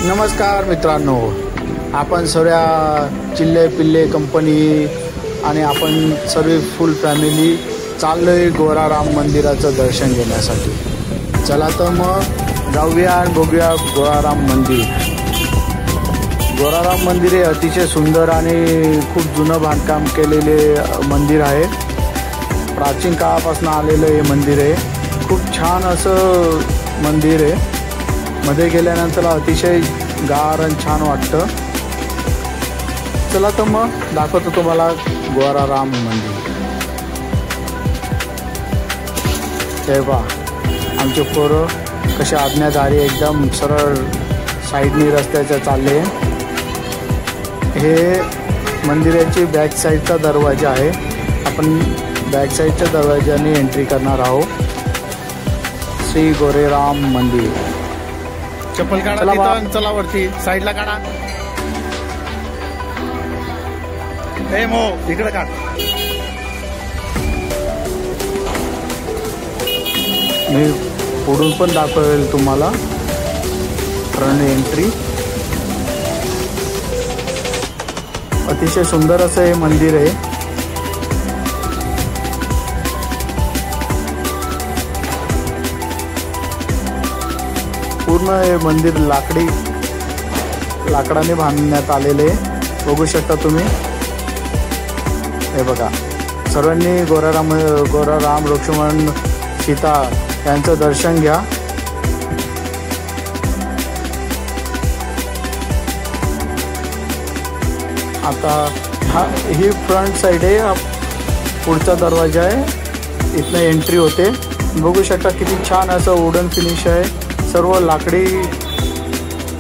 नमस्कार मित्रांनो, आपण सर्व चिल्ले पिल्ले कंपनी आणि आपण सर्व फुल फॅमिली चाललोय गोराराम मंदिराचं दर्शन घेण्यासाठी। चला तर मग जाऊया आणि बघूया गोराराम मंदिर। गोराराम मंदिर हे अतिशय सुंदर आणि खूप जुनं बांधकाम केलेले मंदिर आहे। प्राचीन काळापासून आलेलं हे मंदिर आहे। खूप छान असं मंदिर आहे। मध्ये गेल्यानंतर अतिशय गार आणि छान वाटतं। चला तर मग दाखवतो तुम्हाला गोराराम मंदिर। हे पहा, आमचे पोरं कसे आज्ञाधारी एकदम सरळ साईडनी रस्त्याच्या चालले। हे मंदिराची बॅक साईडचा दरवाजा आहे। आपण बॅक साईडच्या दरवाजाने एंट्री करणार आहोत। श्री गोरेराम मंदिर। चप्पल काढा, चला वरती साईडला काढा। ए मो इकडे काढ। मी पुढून पण दाखवेल तुम्हाला फ्रंट एंट्री। अतिशय सुंदर असं हे मंदिर आहे। पूर्ण हे मंदिर लाकडाने बांधण्यात आलेले बघू शकता तुम्ही। हे बघा, सर्वांनी गोराराम लक्ष्मण सीता यांचं दर्शन घ्या। आता ही फ्रंट साइड आहे, पुढचा दरवाजा आहे, इथनं एंट्री होते। बघू शकता किती छान असं वुडन फिनिश आहे। सर्व लाकडी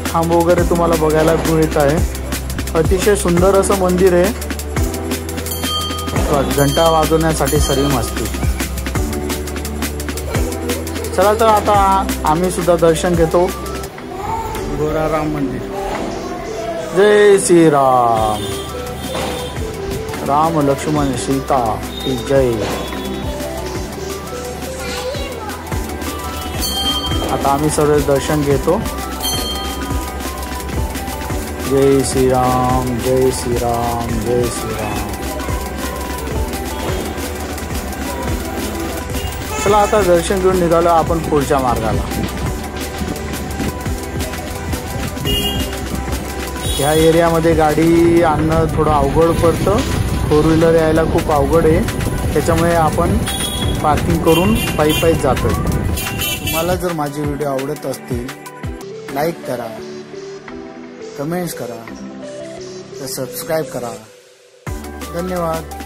खांब वगैरे तुम्हाला बघायला मिळत आहे। अतिशय सुंदर असं मंदिर आहे। घंटा वाजवण्यासाठी सर्व असते। चला तर आता आम्ही सुद्धा दर्शन घेतो गोराराम मंदिर। जय श्री राम। राम लक्ष्मण सीता की जय। आता आम्ही सर्व दर्शन घेतो। जय श्री राम, जय श्री राम, जय श्री राम। चला आता दर्शन घेऊन निघालो आपण पुढच्या मार्गाला। ह्या एरियामध्ये गाडी आणणं थोडं अवघड पडतं। 4 व्हीलर यायला खूप अवघड आहे। त्याच्यामुळे आपण पार्किंग करून पायी जातो। तुम्हाला जर माझे व्हिडिओ आवडत असतील लाईक करा, कमेंट्स करा, तर सबस्क्राईब करा। धन्यवाद।